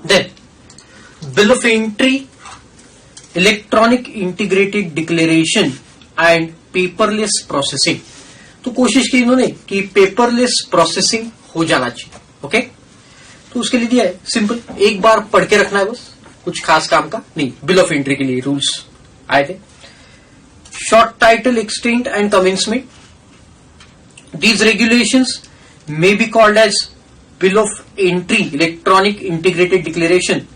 Then bill of entry, electronic integrated declaration and paperless processing. तो कोशिश की इन्होंने कि पेपरलेस प्रोसेसिंग हो जाना चाहिए। ओके, तो उसके लिए दिया है सिंपल, एक बार पढ़ के रखना है बस, कुछ खास काम का नहीं। बिल ऑफ एंट्री के लिए रूल्स आए थे, short title, extent and commencement. These regulations may be called as bill of entry, electronic integrated declaration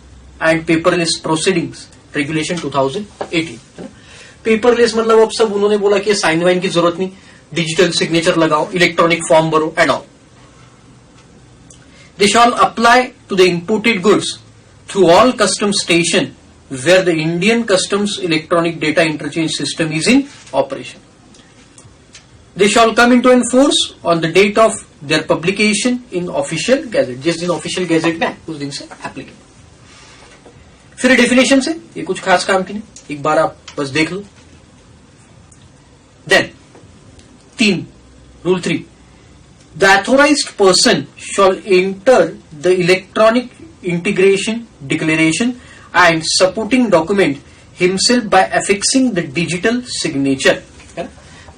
and paperless proceedings regulation 2018, है ना। पेपरलेस मतलब अब सब उन्होंने बोला कि साइन वाइन की जरूरत नहीं, डिजिटल सिग्नेचर लगाओ, इलेक्ट्रॉनिक फॉर्म भरो and all. They shall apply to the imported goods through all custom station where the Indian customs electronic data interchange system is in operation. They shall come into enforce on the date of their publication in official gazette. जिस दिन official gazette में उस दिन से applicable. फिर definition से, ये कुछ खास काम की नहीं, एक बार आप बस देख लो। Then rule 3, the authorised person shall enter the electronic integration declaration and supporting document himself by affixing the digital signature, है ना।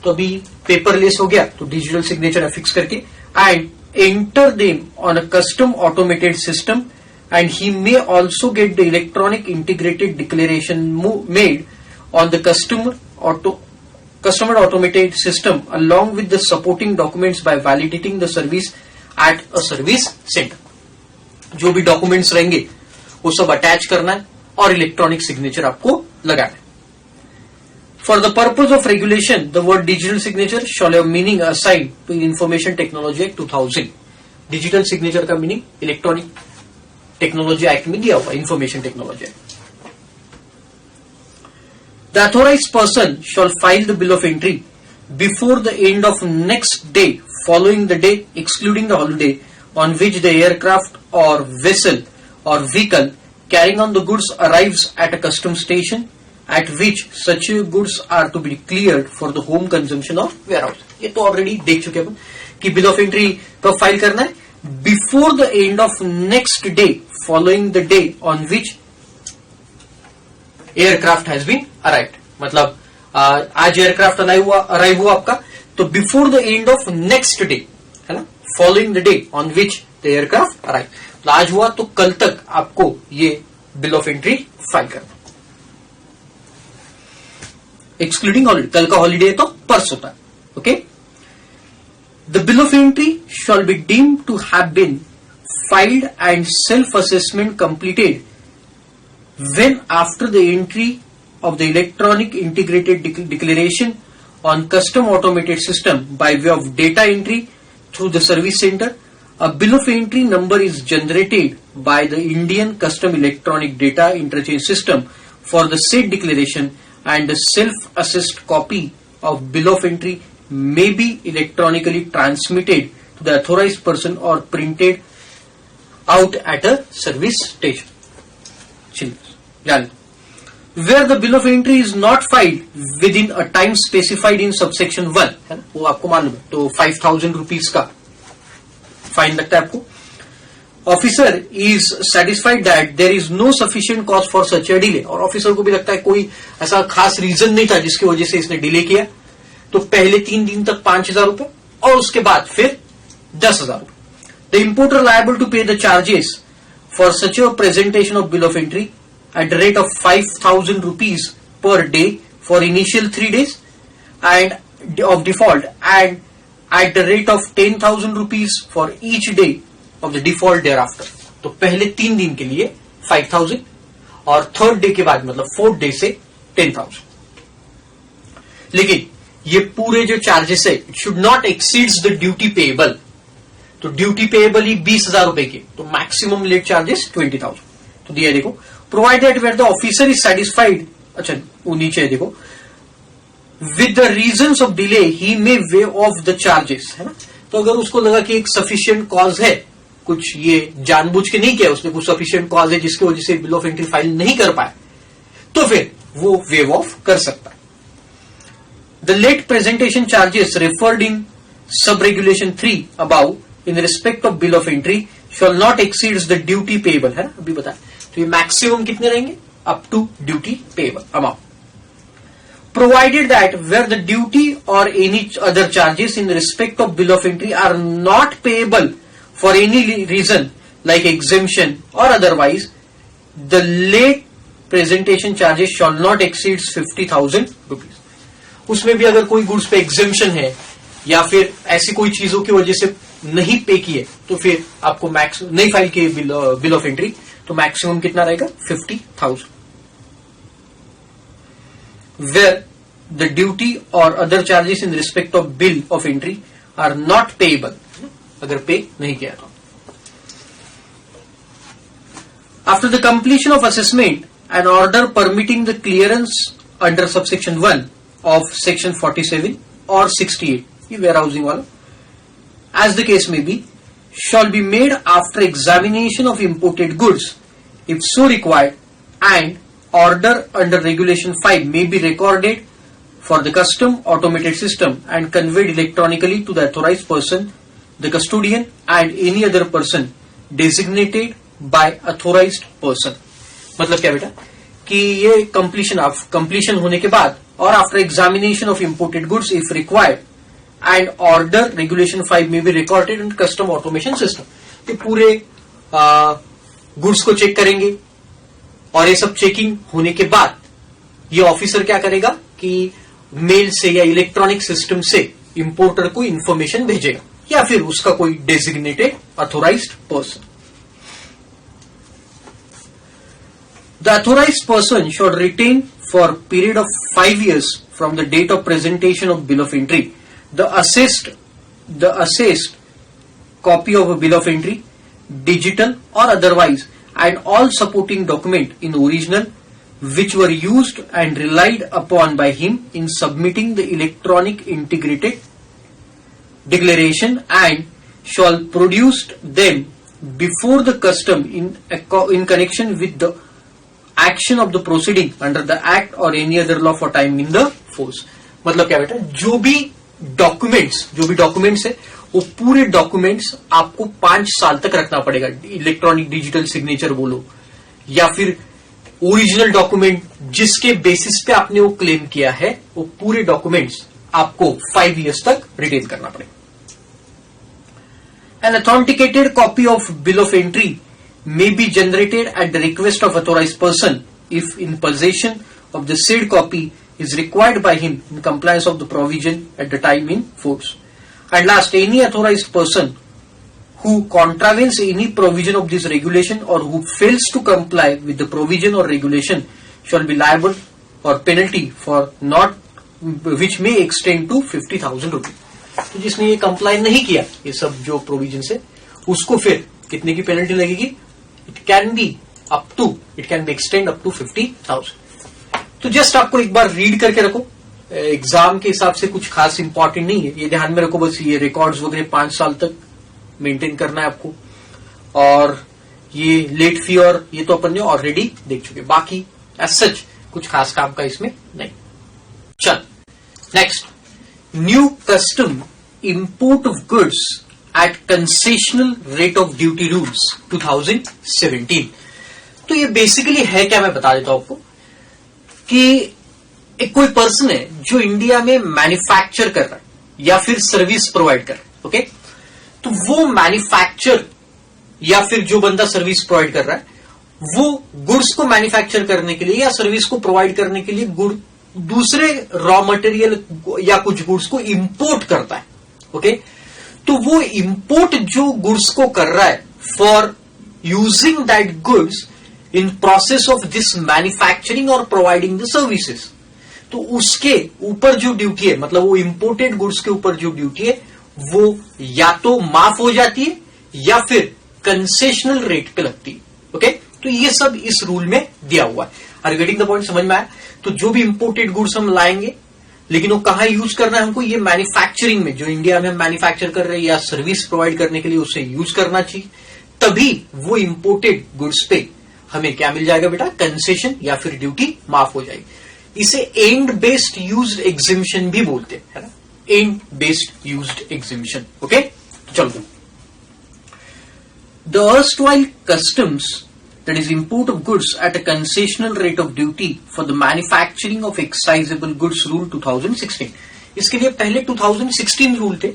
तो अभी पेपरलेस हो गया, तो डिजिटल सिग्नेचर अफिक्स करके and enter them on a custom automated system, and he may also get the electronic integrated declaration made on the customer automated system along with the supporting documents by validating the service at a service center. जो भी documents रहेंगे वो सब attach करना है और electronic signature आपको लगाना है। For the purpose of regulation, the word digital signature shall have meaning assigned to Information Technology Act 2000. Digital signature का मीनिंग इलेक्ट्रॉनिक टेक्नोलॉजी एक्ट में दिया हुआ, information technology act. The authorised person shall file the bill of entry before the end of next day following the day excluding the holiday on which the aircraft और vessel और vehicle carrying on the goods arrives at a custom station at which such goods are to be cleared for the home consumption of ware house. ये तो already देख चुके हैं कि bill of entry कब file करना है, before the end of next day following the day on which aircraft has been arrived. मतलब आज एयरक्राफ्ट अराइव हुआ आपका, तो before the end of next day, है ना, following the day on which the aircraft arrive. तो आज हुआ तो कल तक आपको ये बिल ऑफ एंट्री फाइल करना, एक्सक्लूडिंग हॉलीडे। कल का हॉलीडे तो परसों तक। Okay, the bill of entry shall be deemed to have been filed and self-assessment completed when after the entry of the electronic integrated declaration on custom automated system by way of data entry through the service center. A bill of entry number is generated by the Indian custom electronic data interchange system for the said declaration, and the self-assessed copy of bill of entry may be electronically transmitted to the authorized person or printed out at a service station. Where the bill of entry is not filed within a time specified in subsection 1, है ना, वो आपको मालूम है, तो 5,000 rupees का fine लगता है आपको। Officer is satisfied that there is no sufficient cause for such a delay, और ऑफिसर को भी लगता है कोई ऐसा खास रीजन नहीं था जिसकी वजह से इसने डिले किया, तो पहले 3 दिन तक 5,000 रुपए और उसके बाद फिर 10,000 रुपए। द इंपोर्टर लायबल टू पे the charges for such a presentation of bill of entry at the rate of 5,000 rupees per day for initial 3 days and of default, and at the rate of 10,000 rupees for each day of the default thereafter. तो पहले 3 दिन के लिए 5,000 और 3rd day के बाद मतलब 4th day से 10,000। लेकिन ये पूरे जो चार्जेस है, it should not exceeds the duty payable. तो ड्यूटी पेएबल ही 20,000 रुपए के, तो मैक्सिमम लेट चार्जेस 20,000। तो दिया देखो, provided where the officer is satisfied, अच्छा वो नीचे है देखो, with the reasons of delay he may waive off the charges, है ना। तो अगर उसको लगा कि एक सफिशिएंट कॉज है, कुछ ये जानबूझ के नहीं किया उसने, कुछ सफिशिएंट कॉज है जिसकी वजह से बिल ऑफ एंट्री फाइल नहीं कर पाए, तो फिर वो वेव ऑफ कर सकता है। The late presentation charges referred in sub-regulation 3 above in respect of bill of entry shall not exceeds the duty payable, है ना, अभी बताया। तो ये मैक्सिमम कितने रहेंगे? Up to duty payable amount. Provided that where the duty or any other charges in respect of bill of entry are not payable for any reason like exemption or otherwise, the late presentation charges shall not exceed 50,000 rupees. उसमें भी अगर कोई goods पे exemption है या फिर ऐसी कोई चीजों की वजह से नहीं पे किए तो फिर आपको मैक्स नहीं फाइल किए बिल ऑफ एंट्री तो मैक्सिमम कितना रहेगा? 50,000. Where the duty or other charges in respect of bill of entry are not payable, अगर पे नहीं किया तो. After the completion of assessment, an order permitting the clearance under subsection 1 of section 47 or 68, ये warehousing वाला, as the case may be, shall be made after examination of imported goods, if so required, and order under regulation 5 may be recorded for the custom automated system and conveyed electronically to the authorized person, the custodian, and any other person designated by authorized person. मतलब क्या बेटा कि ये completion होने के बाद और after examination of imported goods if required and order regulation 5 may be recorded in custom automation system. ये पूरे गुड्स को चेक करेंगे और ये सब चेकिंग होने के बाद ये ऑफिसर क्या करेगा कि मेल से या इलेक्ट्रॉनिक सिस्टम से इंपोर्टर को इंफॉर्मेशन भेजेगा या फिर उसका कोई designated authorised person. The authorised person should retain for period of 5 years from the date of presentation of bill of entry the assessed copy of a bill of entry, digital or otherwise, and all supporting document in original which were used and relied upon by him in submitting the electronic integrated declaration, and shall produce them before the custom in connection with the action of the proceeding under the act or any other law for time in the force. मतलब क्या बेटा, जो भी documents है वो पूरे documents आपको 5 साल तक रखना पड़ेगा. इलेक्ट्रॉनिक डिजिटल सिग्नेचर बोलो या फिर ओरिजिनल डॉक्यूमेंट जिसके बेसिस पे आपने वो क्लेम किया है, वो पूरे डॉक्यूमेंट्स आपको 5 years तक रिटेन करना पड़ेगा. An authenticated copy of bill of entry may be generated at the request of authorized person if in possession of the said copy is required by him in compliance of the provision at the time in force. And last, any authorized person who contravenes any provision of this regulation or who fails to comply with the provision or regulation shall be liable or penalty for not which may extend to 50,000 rupees. तो जिसने ये comply नहीं किया ये सब जो provision से, उसको फिर कितने की पेनल्टी लगेगी? It can be extend up to 50,000. तो जस्ट आपको एक बार रीड करके रखो, एग्जाम के हिसाब से कुछ खास इंपॉर्टेंट नहीं है, ये ध्यान में रखो बस. ये रिकॉर्ड्स वगैरह 5 साल तक मेंटेन करना है आपको, और ये लेट फी और ये तो अपन ने ऑलरेडी देख चुके. बाकी एज सच कुछ खास काम का इसमें नहीं. चल next, new custom import of goods at concessional rate of duty rules 2017. तो ये बेसिकली है क्या, मैं बता देता हूं आपको कि एक कोई पर्सन है जो इंडिया में मैन्युफैक्चर कर रहा है या फिर सर्विस प्रोवाइड कर रहा है. ओके, तो वो मैन्युफैक्चर या फिर जो बंदा सर्विस प्रोवाइड कर रहा है वो गुड्स को मैन्युफैक्चर करने के लिए या सर्विस को प्रोवाइड करने के लिए दूसरे रॉ मटेरियल या कुछ गुड्स को इंपोर्ट करता है. ओके, तो वो इंपोर्ट जो गुड्स को कर रहा है for using that goods in process of this manufacturing और प्रोवाइडिंग द सर्विसेज, तो उसके ऊपर जो ड्यूटी है, मतलब वो इंपोर्टेड गुड्स के ऊपर जो ड्यूटी है वो या तो माफ हो जाती है या फिर कंसेशनल रेट पे लगती है. ओके, तो ये सब इस रूल में दिया हुआ है. Are you getting the point? समझ में आया? तो जो भी इंपोर्टेड गुड्स हम लाएंगे, लेकिन वो कहां यूज करना है हमको, ये मैन्युफैक्चरिंग में जो इंडिया में हम मैन्युफैक्चर कर रहे हैं या सर्विस प्रोवाइड करने के लिए उसे यूज करना चाहिए, तभी वो इंपोर्टेड गुड्स पे हमें क्या मिल जाएगा बेटा, कंसेशन या फिर ड्यूटी माफ हो जाएगी. इसे एंड बेस्ड यूज्ड एग्जिबिशन भी बोलते हैं, है ना, and based used exhibition. Okay, चलो The erstwhile customs, that is import of goods at a concessional rate of duty for the manufacturing of excisable goods rule 2016. इसके लिए पहले 2016 रूल थे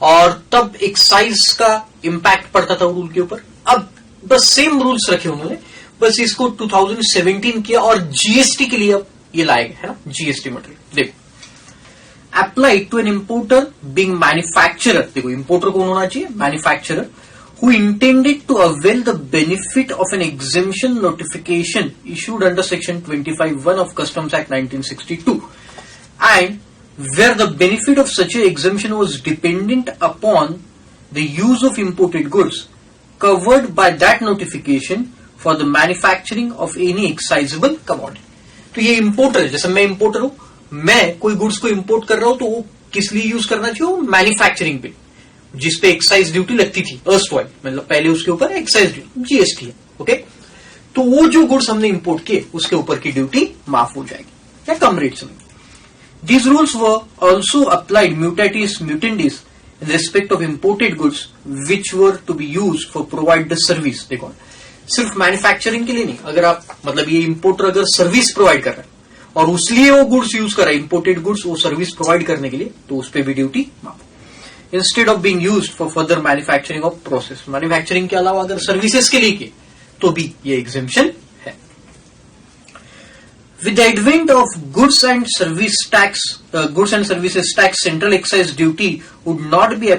और तब एक्साइज का इंपैक्ट पड़ता था रूल के ऊपर. अब बस सेम रूल्स रखे उन्होंने, बस इसको 2017 किया और जीएसटी के लिए अब ये लाए गए, है ना, जीएसटी मटेरियल. देखो, applied to an importer being manufacturer. देखो, इम्पोर्टर कौन होना चाहिए? Manufacturer who intended to avail the benefit of an exemption notification issued under section 25(1) of Customs Act 1962, and where the benefit of such a exemption was dependent upon the use of imported goods covered by that notification for the manufacturing of any excisable commodity. तो ये importer है, जैसे मैं importer हूं, मैं कोई goods को import कर रहा हूं, तो वो किस लिए यूज करना चाहिए? मैन्युफैक्चरिंग पे, जिसपे एक्साइज ड्यूटी लगती थी अर्स्टवाइल, मतलब पहले उसके ऊपर एक्साइज ड्यूटी जीएसटी है. ओके, तो वो जो गुड्स हमने इंपोर्ट किए उसके ऊपर की ड्यूटी माफ हो जाएगी या कम रेट से. These rules were also applied mutatis mutandis in respect of imported goods which were to be used for provide the service. देखो, सिर्फ मैन्युफैक्चरिंग के लिए नहीं, अगर आप मतलब ये इंपोर्टर अगर सर्विस प्रोवाइड कर रहा है और उसलिए वो गुड्स यूज कर रहा है, इंपोर्टेड गुड्स वो सर्विस प्रोवाइड करने के लिए, तो उस पर भी ड्यूटी माफ. Instead of being used for further manufacturing of process, manufacturing के अलावा अगर सर्विसेज के लिए किए तो भी ये एग्जेम्पशन है. With the advent of goods and services tax, central excise duty would not be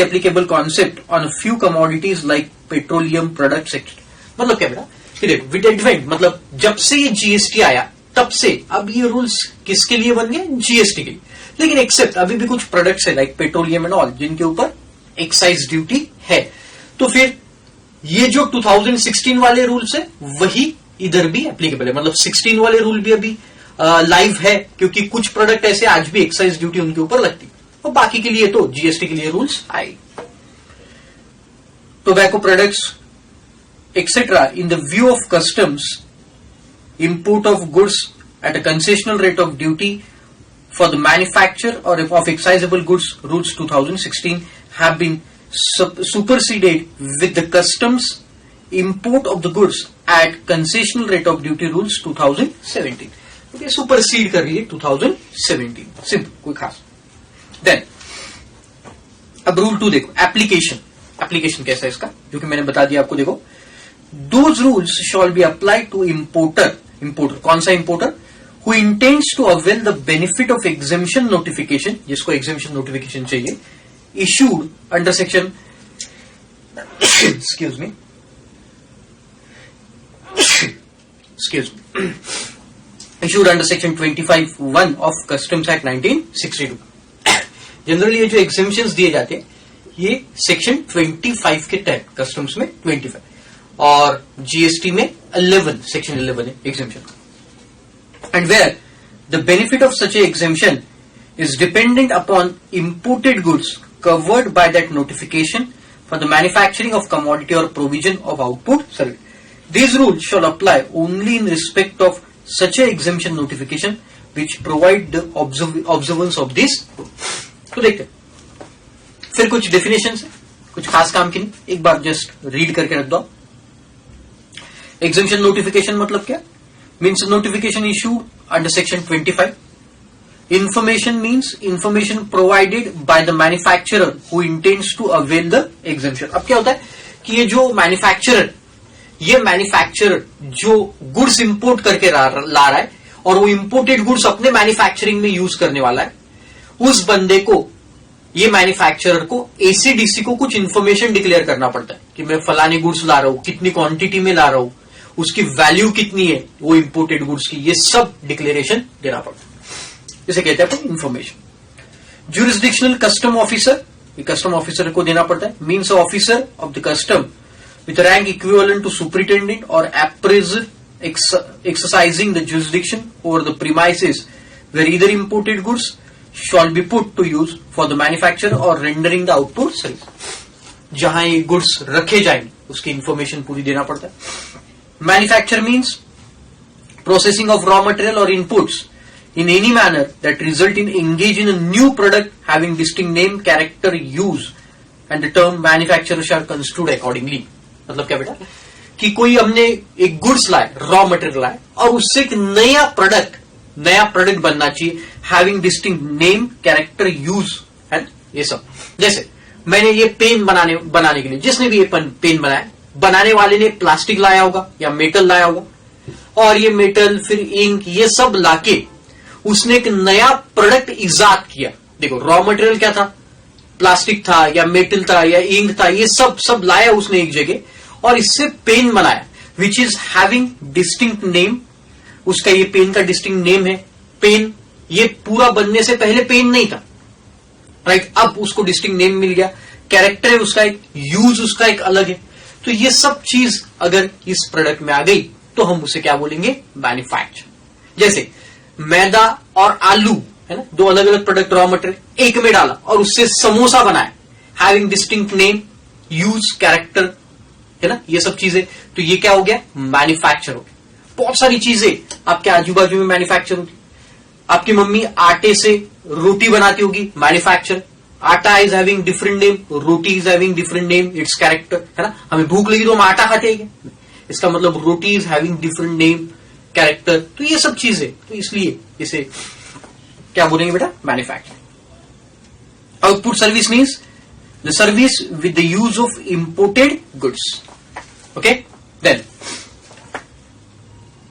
applicable concept on a few commodities like petroleum products, etc. मतलब क्या बेटा कि देखो, विद एडवेंट मतलब जब से ये जीएसटी आया तब से अब ये रूल्स किसके लिए बन गए? जीएसटी के लिए. लेकिन एक्सेप्ट अभी भी कुछ प्रोडक्ट्स है लाइक पेट्रोलियम एंड ऑल जिनके ऊपर एक्साइज ड्यूटी है. तो फिर ये जो 2016 वाले रूल्स है वही इधर भी एप्लीकेबल है. मतलब 16 वाले रूल भी अभी लाइव है, क्योंकि कुछ प्रोडक्ट ऐसे आज भी एक्साइज ड्यूटी उनके ऊपर लगती है, और बाकी के लिए तो जीएसटी के लिए रूल्स आए. Tobacco products etcetera in the view of customs, import of goods at a concessional rate of duty for the manufacture or of excisable goods rules 2016 have been superseded with the customs import of the goods at concessional rate of duty rules 2017. Okay, supersede कर रही है 2017. Simple, कोई खास. Then अब rule 2 देखो, application कैसा है इसका, जो कि मैंने बता दिया आपको. देखो, those rules shall be applied to importer. कौन सा importer? who intends to avail the benefit of exemption notification, जिसको exemption notification चाहिए, issued under section excuse me issued under section 25(1) of Customs Act 1962. Generally ये जो exemptions दिए जाते हैं ये सेक्शन 25 के तहत, कस्टम्स में 25 और जीएसटी में 11, सेक्शन 11 है exemption. And where the benefit of such a exemption is dependent upon imported goods covered by that notification for the manufacturing of commodity or provision of output service. These rules shall apply only in respect of such a exemption notification which provide the observance of this rule. तो देखते हैं फिर कुछ definitions है, कुछ खास काम की नहीं, एक बार जस्ट रीड करके रख दो. एग्जेम्पशन नोटिफिकेशन मतलब क्या? Means notification issued under section 25. Information means information provided by the manufacturer who intends to avail the exemption. अब क्या होता है कि ये जो मैन्युफैक्चरर जो गुड्स इंपोर्ट करके ला रहा है और वो इंपोर्टेड गुड्स अपने मैन्युफैक्चरिंग में यूज करने वाला है, उस बंदे को, ये मैन्युफैक्चरर को एसीडीसी को कुछ इंफॉर्मेशन डिक्लेयर करना पड़ता है कि मैं फलाने गुड्स ला रहा हूं, कितनी क्वांटिटी में ला रहा हूं, उसकी वैल्यू कितनी है वो इंपोर्टेड गुड्स की, ये सब डिक्लेरेशन देना पड़ता है. इसे कहते हैं अपन इंफॉर्मेशन. ज्यूरिसडिक्शनल कस्टम ऑफिसर, ये कस्टम ऑफिसर को देना पड़ता है. Means officer of the custom with rank equivalent to superintendent और appraiser exercising the jurisdiction over the premises where either imported goods shall be put to use for the manufacture or rendering the output service. जहां ये goods रखे जाएंगे उसकी information पूरी देना पड़ता है. Manufacture means processing of raw material और inputs in any manner that result in engage in a new product having distinct name, character, use and the term manufacturer shall construed accordingly. मतलब क्या बेटा कि कोई हमने एक गुड्स लाए, raw material लाए और उससे एक नया प्रोडक्ट बनना चाहिए, having distinct name, character, use and ये सब। जैसे मैंने ये पेन बनाने के लिए, जिसने भी ये पेन बनाया, बनाने वाले ने प्लास्टिक लाया होगा या मेटल लाया होगा, और ये मेटल फिर इंक ये सब लाके उसने एक नया प्रोडक्ट इजाद किया। देखो रॉ मटेरियल क्या था, प्लास्टिक था या मेटल था या इंक था, ये सब लाया उसने एक जगह और इससे पेन बनाया, which is having distinct name. उसका ये पेन का डिस्टिंक्ट नेम है। पेन ये पूरा बनने से पहले पेन नहीं था, राइट? अब उसको डिस्टिंक्ट नेम मिल गया। कैरेक्टर है उसका एक, यूज उसका एक अलग है। तो ये सब चीज अगर इस प्रोडक्ट में आ गई तो हम उसे क्या बोलेंगे, मैन्युफैक्चर। जैसे मैदा और आलू है ना, दो अलग अलग प्रोडक्ट रॉ मटेरियल एक में डाला और उससे समोसा बनाया, having distinct name, use, character, है ना, ये सब चीजें। तो ये क्या हो गया, मैन्युफैक्चर हो गया। बहुत सारी चीजें आपके आजू बाजू में मैन्युफैक्चर होती। आपकी मम्मी आटे से रोटी बनाती होगी, मैन्युफैक्चर। आटा is having different name, roti is having different name, it's character, है ना। हमें भूख लगी तो हम आटा खाते हैं, इसका मतलब roti is having different name, character. तो ये सब चीजें, तो इसलिए इसे क्या बोलेंगे बेटा, manufacture. Output service means the service with the use of imported goods. Okay, then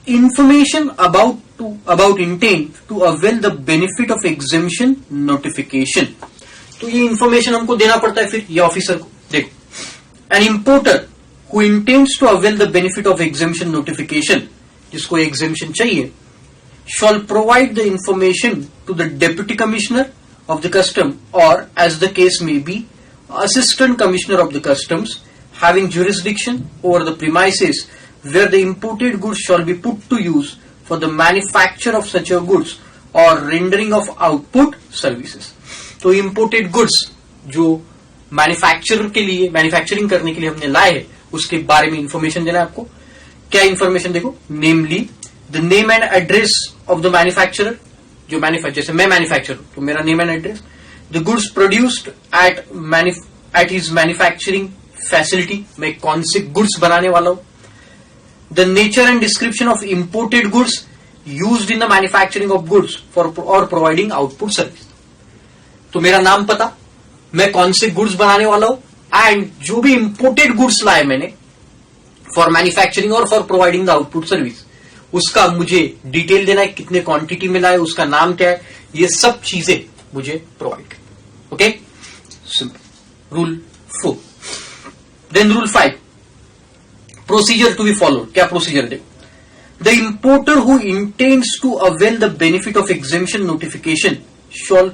information about intent to avail the benefit of exemption notification। तो ये इंफॉर्मेशन हमको देना पड़ता है फिर ये ऑफिसर को। देखो, an importer who intends to avail the benefit of exemption notification, जिसको एग्जेम्पशन चाहिए, shall provide the information to the deputy commissioner of the custom or, as the case may be, assistant commissioner of the customs having jurisdiction over the premises where the imported goods shall be put to use for the manufacture of such a goods or rendering of output services। तो imported goods जो manufacturing करने के लिए हमने लाए हैं, उसके बारे में इंफॉर्मेशन देना है आपको। क्या इंफॉर्मेशन देखो, namely the name and address of the manufacturer, जो जैसे मैं मैन्युफैक्चरर हूं तो मेरा name and address, the goods produced at his manufacturing facility, मैं कौन से गुड्स बनाने वाला हूं, the nature and description of imported goods used in the manufacturing of goods or providing output service। तो मेरा नाम पता, मैं कौन से गुड्स बनाने वाला हूं, एंड जो भी इंपोर्टेड गुड्स लाए मैंने फॉर मैन्युफैक्चरिंग और for providing the output service, उसका मुझे डिटेल देना है, कितने क्वांटिटी में लाए, उसका नाम क्या है, ये सब चीजें मुझे प्रोवाइड करें। Okay, simple. Rule 4। Then rule 5, procedure to be followed. क्या प्रोसीजर दे, the importer who intends to avail the benefit of exemption notification shall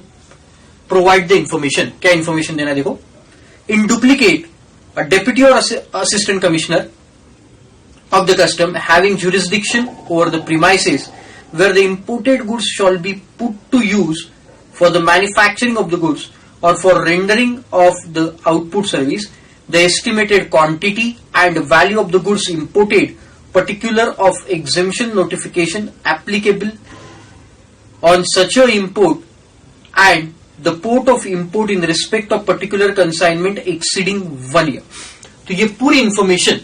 provide the information. क्या इंफॉर्मेशन देना, देखो, इन डुप्लीकेट अ डेप्यूटी और assistant commissioner of the custom having jurisdiction over the premises where the imported goods shall be put to use for the manufacturing of the goods or for rendering of the output service, the estimated quantity and value of the goods imported, particular of exemption notification applicable on such a import, and the port of import in respect of particular consignment exceeding 1 year। तो ये पूरी information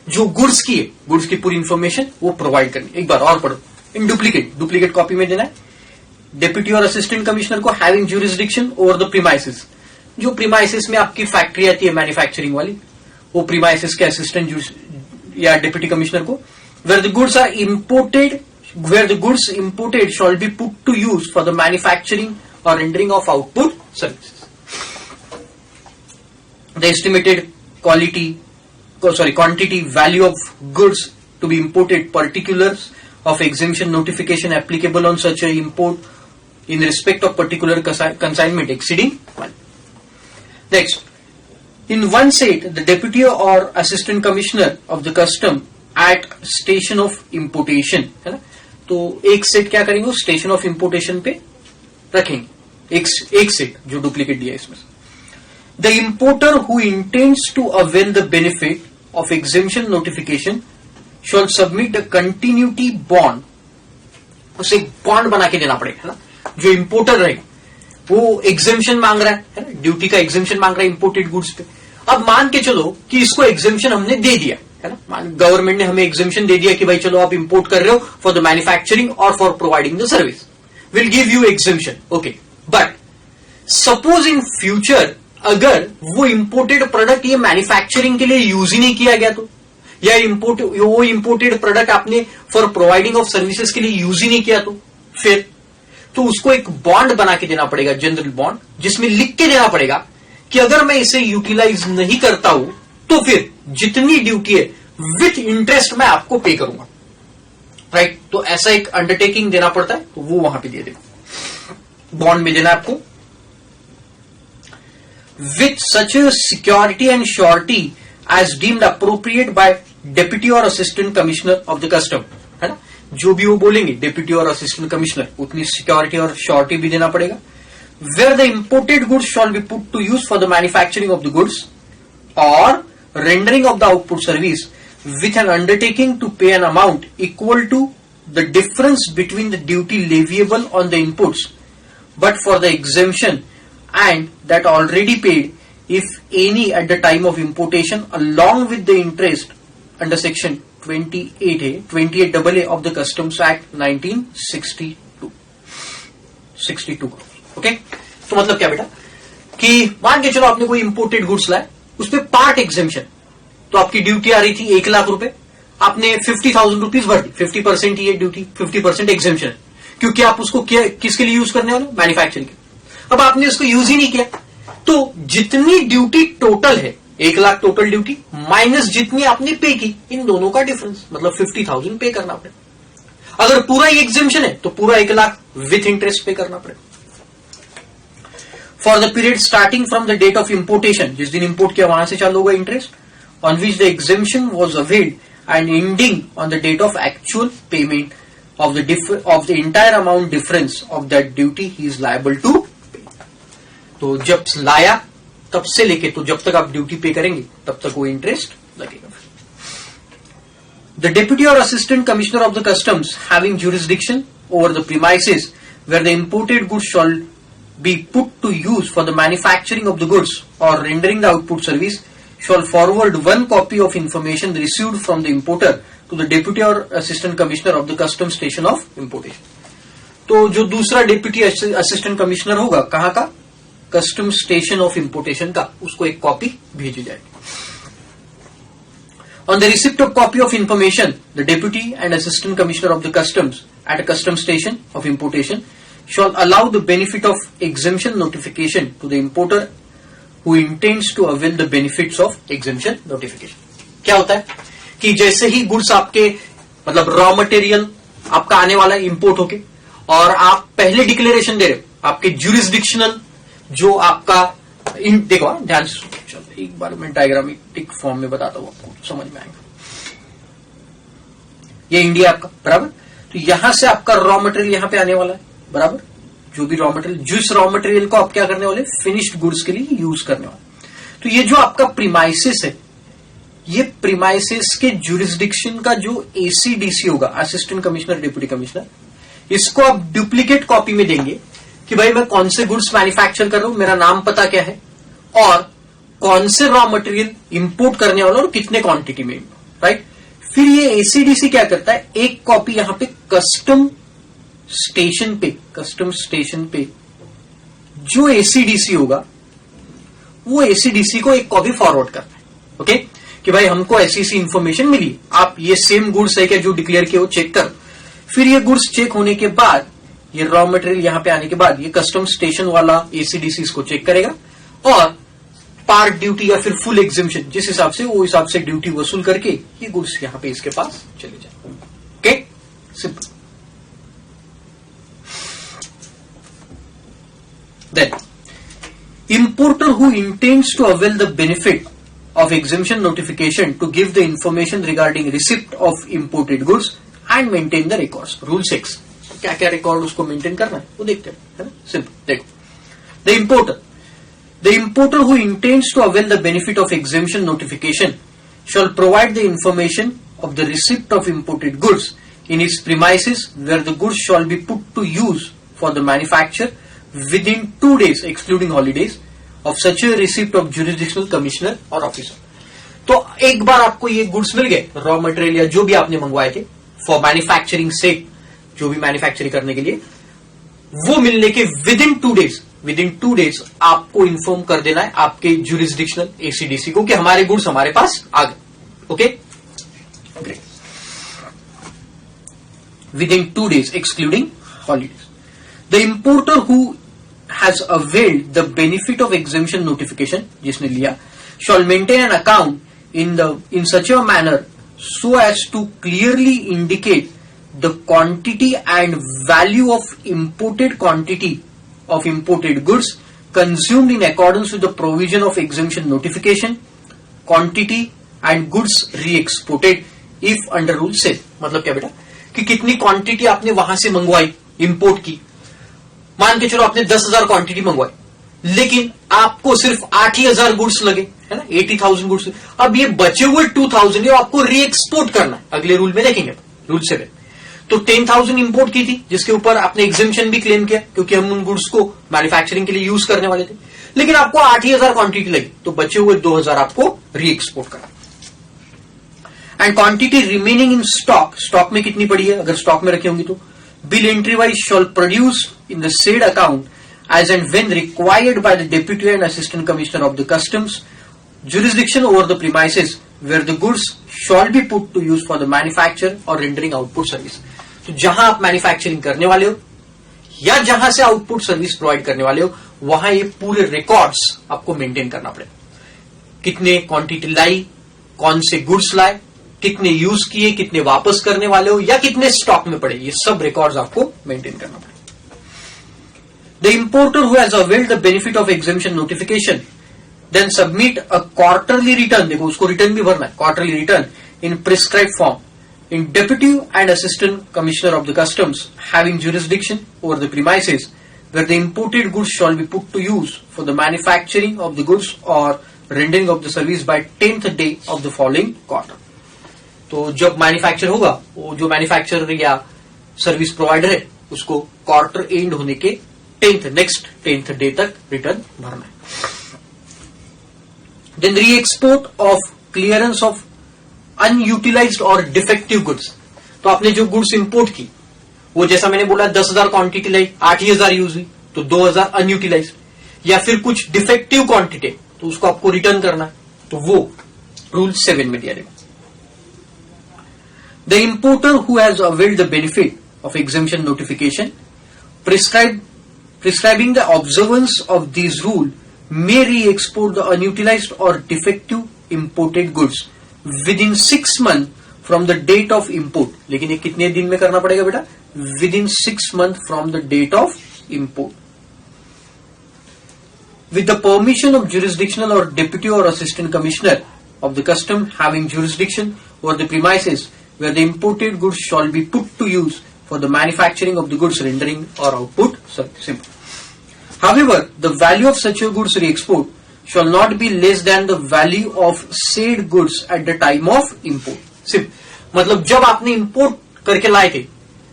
जो goods की पूरी information वो provide करनी। एक बार और पढ़ो, इन डुप्लीकेट कॉपी में देना है। डेप्यूटी और असिस्टेंट कमिश्नर को having jurisdiction over the premises, जो प्रीमाइसेस में आपकी फैक्ट्री आती है मैन्युफैक्चरिंग वाली, वो प्रीमाइसेस के असिस्टेंट या डेप्यूटी कमिश्नर को, where the goods imported shall be put to use for the manufacturing और rendering of output services. The estimated quantity, value of goods to be imported, particulars of exemption notification applicable on such a import in respect of particular consignment exceeding 1. Next, in one set, the deputy or assistant commissioner of the custom at station of importation, है ना, तो एक set क्या करेंगे, station of importation पे रखेंगे एक set जो डुप्लीकेट दिया इसमें। The importer who intends to avail the benefit of exemption notification shall submit a continuity bond। उसे बॉन्ड बना के देना पड़ेगा, है ना। जो इंपोर्टर रहे वो एग्जेम्पशन मांग रहा है ना, ड्यूटी का एग्जेम्पशन मांग रहा है इंपोर्टेड गुड्स पे, अब मान के चलो कि इसको एग्जेम्पशन हमने दे दिया है ना, गवर्नमेंट ने हमें एग्जेम्पशन दे दिया कि भाई चलो आप इंपोर्ट कर रहे हो फॉर द मैन्युफैक्चरिंग और for providing the service, will give you exemption, okay. But suppose in future अगर वो इंपोर्टेड प्रोडक्ट ये मैन्युफैक्चरिंग के लिए यूज ही नहीं किया गया तो, या वो इंपोर्टेड प्रोडक्ट आपने फॉर प्रोवाइडिंग ऑफ सर्विसेज के लिए यूज ही नहीं किया फिर तो उसको एक बॉन्ड बना के देना पड़ेगा, जनरल बॉन्ड, जिसमें लिख के देना पड़ेगा कि अगर मैं इसे यूटिलाइज नहीं करता हूं तो फिर जितनी ड्यूटी है विथ इंटरेस्ट मैं आपको पे करूंगा, राइट। तो ऐसा एक अंडरटेकिंग देना पड़ता है, तो वो वहां पे दे देगा, बॉन्ड में देना आपको। With such security and surety as deemed appropriate by deputy और assistant commissioner of the custom, है ना, जो भी वो बोलेंगे डेप्यूटी और असिस्टेंट कमिश्नर, उतनी सिक्योरिटी और श्योरिटी भी देना पड़ेगा। Where the imported goods shall be put to use for the manufacturing of the goods or rendering of the output service with an undertaking to pay an amount equal to the difference between the duty leviable on the inputs but for the exemption and that already paid if any at the time of importation along with the interest under section 28AA of the Customs Act 1962। Okay तो मतलब क्या बेटा कि मान के चलो आपने कोई इंपोर्टेड गुड्स लाए, उस पर पार्ट एग्जेम्पशन, तो आपकी ड्यूटी आ रही थी 1 लाख रुपए, आपने 50,000 रुपीज भर दी, 50% ये ड्यूटी, 50% एग्जेम्पशन, क्योंकि आप उसको किसके लिए यूज करने वाले, मैन्युफैक्चरिंग के। अब आपने उसको यूज ही नहीं किया, तो जितनी ड्यूटी टोटल है 1 लाख टोटल ड्यूटी माइनस जितनी आपने पे की, इन दोनों का डिफरेंस मतलब 50,000 पे करना पड़ेगा। अगर पूरा ही एग्जेम्पशन है तो पूरा 1 लाख विथ इंटरेस्ट पे करना पड़ेगा। For the period starting from the date of importation, जिस दिन इंपोर्ट किया वहां से चालू होगा interest, on which the exemption was availed and ending on the date of actual payment of the entire amount difference of that duty he is liable to pay. तो जब लाया तब से लेके तो जब तक आप ड्यूटी पे करेंगे तब तक वो इंटरेस्ट लगेगा। द डेप्यूटी और assistant commissioner of the customs having jurisdiction over the premises where the imported goods shall be put to use for the manufacturing of the goods or rendering the output service shall forward one copy of information received from the importer to the deputy or assistant commissioner of the custom station of importation। तो जो दूसरा deputy assistant commissioner होगा कहां का, custom station of importation का, उसको एक copy भेजी जाएगी। On the receipt of copy of information, the deputy and assistant commissioner of the customs at a custom station of importation shall allow the benefit of exemption notification to the importer who intends to avail the benefits of exemption notification। क्या होता है कि जैसे ही goods आपके मतलब raw material आपका आने वाला है इंपोर्ट होके, और आप पहले डिक्लेरेशन दे रहे हो, आपके ज्यूरिसडिक्शनल जो आपका देखो ध्यान से, एक बार मैं डायग्रामेटिक फॉर्म में बताता हूं, आपको समझ में आएगा। ये इंडिया आपका, बराबर, तो यहां से आपका रॉ मटेरियल यहां पे आने वाला है, बराबर, जो भी रॉ मटेरियल, जिस रॉ मटेरियल को आप क्या करने वाले, फिनिश्ड गुड्स के लिए यूज करने वाले। तो ये जो आपका प्रीमाइसिस है, ये प्रीमाइसिस के ज्यूरिसडिक्शन का जो एसीडीसी होगा, असिस्टेंट कमिश्नर डिप्टी कमिश्नर, इसको आप डुप्लीकेट कॉपी में देंगे कि भाई मैं कौन से गुड्स मैन्युफैक्चर कर रहा हूं, मेरा नाम पता क्या है, और कौन से रॉ मटेरियल इंपोर्ट करने वाला और कितने क्वांटिटी में, राइट। फिर ये एसीडीसी क्या करता है, एक कॉपी यहां पे कस्टम स्टेशन पे जो एसीडीसी होगा वो एसीडीसी को एक कॉपी फॉरवर्ड करता है, ओके, कि भाई हमको ऐसी इंफॉर्मेशन मिली, आप ये सेम गुड्स है क्या जो डिक्लेयर किया वो चेक कर। फिर ये गुड्स चेक होने के बाद, ये रॉ मटेरियल यहां पे आने के बाद ये कस्टम स्टेशन वाला एसीडीसी इसको चेक करेगा और पार्ट ड्यूटी या फिर फुल एग्जेम्पशन जिस हिसाब से, वो हिसाब से ड्यूटी वसूल करके ये गुड्स यहां पे इसके पास चले जाए, okay, simple. Then, importer who intends to avail the benefit of exemption notification to give the information regarding receipt of imported goods and maintain the records. Rule 6. क्या क्या रिकॉर्ड उसको मेंटेन करना है वो देखते हैं, है ना, सिंपल। देखो, the importer who intends to avail the benefit of exemption notification shall provide the information of the receipt of imported goods in his premises where the goods shall be put to use for the manufacture within 2 days excluding holidays of such a receipt of jurisdictional commissioner or officer. तो एक बार आपको ये goods मिल गए, raw material या जो भी आपने मंगवाए थे फॉर मैन्युफैक्चरिंग से, जो भी मैन्युफैक्चरिंग करने के लिए, वो मिलने के विद इन 2 डेज आपको इन्फॉर्म कर देना है आपके जुरिस्डिक्शनल एसीडीसी को कि हमारे गुड्स हमारे पास आ गए. Okay, great. Within 2 days, excluding holidays. The importer who has availed the benefit of exemption notification, जिसने लिया, shall maintain an account in such a manner so as to clearly indicate the quantity and value of imported quantity of imported goods consumed in accordance with the provision of exemption notification, quantity and goods re-exported if under rule 7. मतलब क्या बेटा कि कितनी quantity आपने वहां से मंगवाई import की. मान के चलो आपने 10,000 क्वांटिटी मंगवाई, लेकिन आपको सिर्फ 8,000 गुड्स लगे, है ना, 80,000 गुड्स. अब ये बचे हुए 2,000 ये आपको री एक्सपोर्ट करना है. अगले रूल में देखेंगे, रूल 7. तो 10,000 इंपोर्ट की थी, जिसके ऊपर आपने एग्जेम्पशन भी क्लेम किया क्योंकि हम उन गुड्स को मैन्युफैक्चरिंग के लिए यूज करने वाले थे, लेकिन आपको 8,000 क्वांटिटी लगी, तो बचे हुए 2,000 आपको री एक्सपोर्ट करना. And quantity remaining in stock में कितनी पड़ी है, अगर स्टॉक में रखी होंगी तो bill entry wise shall produce in the said account as and when required by the deputy and assistant commissioner of the customs jurisdiction over the premises where the goods shall be put to use for the manufacture और rendering output service. तो जहां आप manufacturing करने वाले हो या जहां से आउटपुट सर्विस प्रोवाइड करने वाले हो, वहां ये पूरे रिकॉर्ड्स आपको मेंटेन करना पड़ेगा. कितने क्वांटिटी लाई, कौन से गुड्स लाए, कितने यूज किए, कितने वापस करने वाले हो या कितने स्टॉक में पड़े, ये सब रिकॉर्ड्स आपको मेंटेन करना पड़ेगा. The importer who has availed the benefit of exemption notification then submit a quarterly return, देखो उसको रिटर्न भी भरना है, quarterly return in prescribe form in deputy and assistant commissioner of the customs having jurisdiction over the premises where the imported goods shall be put to use for the manufacturing of the goods और rendering of the service by 10th day of the following quarter. तो जब manufacture होगा, वो जो manufacturer या service provider है उसको quarter and होने के नेक्स्ट 10th डे तक रिटर्न भरना है. Then re export of clearance of unutilised और डिफेक्टिव गुड्स. तो आपने जो गुड्स इंपोर्ट की, वो जैसा मैंने बोला 10,000 क्वांटिटी लाई, 8,000 यूज हुई, तो 2,000 अनयूटिलाइज्ड, या फिर कुछ डिफेक्टिव क्वांटिटी तो उसको आपको रिटर्न करना है, तो वो रूल 7 में दिया जाएगा. The importer who has availed the benefit of exemption notification prescribing the observance of these rule may re-export the unutilized or defective imported goods within 6 months from the date of import. लेकिन ये कितने दिन में करना पड़ेगा बेटा? Within 6 months from the date of import. With the permission of jurisdictional or deputy or assistant commissioner of the custom having jurisdiction over the premises where the imported goods shall be put to use for the manufacturing of the goods rendering or output. Simple. However, the value of such a goods re-export shall not be less than the value of said goods at the time of import. Simple. मतलब जब आपने import करके लाए थे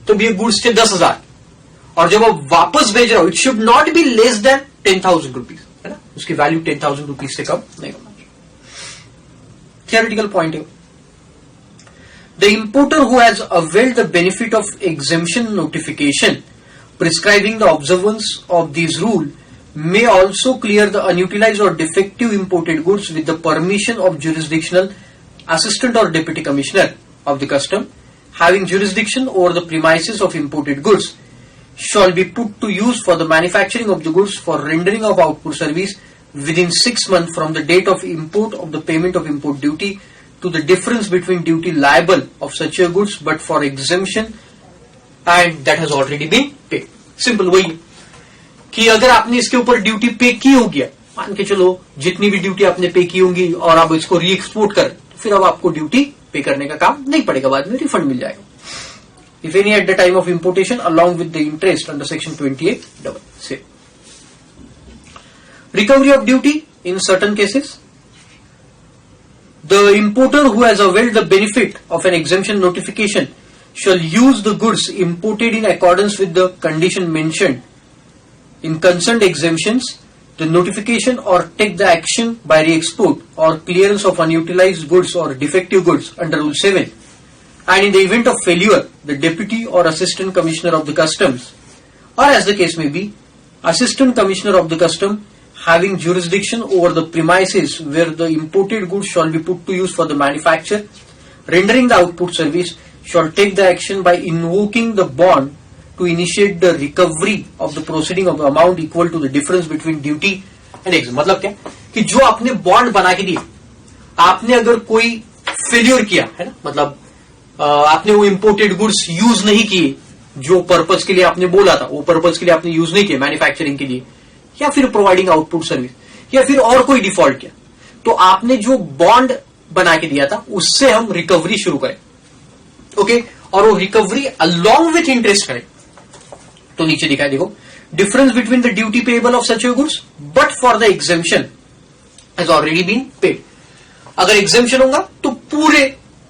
तो ये goods थे 10,000 और जब आप वापस भेज रहे हो it should not be less than 10,000 rupees, है ना, उसकी वैल्यू 10,000 रुपीज से कम नहीं होना चाहिए. थियोरेटिकल पॉइंट है. The importer who has availed the benefit of exemption notification prescribing the observance of these rule may also clear the unutilized or defective imported goods with the permission of jurisdictional assistant or deputy commissioner of the custom having jurisdiction over the premises of imported goods shall be put to use for the manufacturing of the goods for rendering of output service within 6 months from the date of import of the payment of import duty to the difference between duty liable of such a goods but for exemption and that has already been paid. Simple वही कि अगर आपने इसके ऊपर duty पे की होगी, मान के चलो जितनी भी ड्यूटी आपने पे की होंगी और आप इसको री एक्सपोर्ट कर, तो फिर अब आपको ड्यूटी पे करने का काम नहीं पड़ेगा, बाद में रिफंड मिल जाएगा. If any at the time of importation along with the interest under section 28 double. Say recovery of duty in certain cases. The importer who has availed the benefit of an exemption notification shall use the goods imported in accordance with the condition mentioned in concerned exemptions the notification or take the action by re-export or clearance of unutilized goods or defective goods under Rule 7, and in the event of failure, the Deputy or Assistant Commissioner of the Customs, or as the case may be, Assistant Commissioner of the Customs having jurisdiction over the premises where the imported goods shall be put to use for the manufacture, rendering the output service, shall take the action by invoking the bond to initiate the recovery of the proceeding of the amount equal to the difference between duty and exemption. मतलब क्या कि जो आपने bond बना के दिया, आपने अगर कोई फेल्योर किया है ना, मतलब आपने वो इंपोर्टेड गुड्स यूज नहीं किए जो पर्पज के लिए आपने बोला था, वो पर्पज के लिए आपने यूज नहीं किया मैन्युफैक्चरिंग के लिए, या फिर प्रोवाइडिंग आउटपुट सर्विस, या फिर और कोई डिफॉल्ट किया, तो आपने जो बॉन्ड बना के दिया था उससे हम रिकवरी शुरू करें. ओके, और वो रिकवरी अलॉन्ग विथ इंटरेस्ट करें. तो नीचे दिखाई देखो, difference between the duty payable of such goods but for the exemption has already been paid. अगर एग्जेम्पशन होगा तो पूरे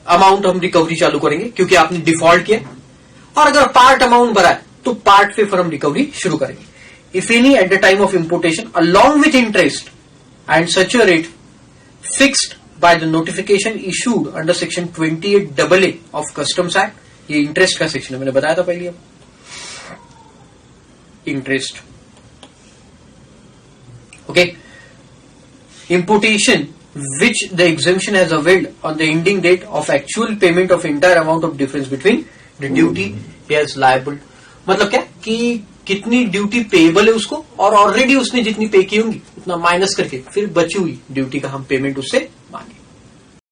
अमाउंट हम रिकवरी चालू करेंगे क्योंकि आपने डिफॉल्ट किया, और अगर पार्ट अमाउंट भरा है तो पार्ट पे फिर हम रिकवरी शुरू करेंगे. If any at the time of importation along with interest and such a rate fixed by the notification issued under section 28AA of customs act. ये इंटरेस्ट का सेक्शन है, मैंने बताया था पहले. Interest. Okay, importation which the exemption has availed on the ending date of actual payment of entire amount of difference between the duty he has liable. मतलब क्या कि कितनी ड्यूटी पेएबल है उसको, और ऑलरेडी उसने जितनी पे की होंगी उतना माइनस करके फिर बची हुई ड्यूटी का हम पेमेंट उससे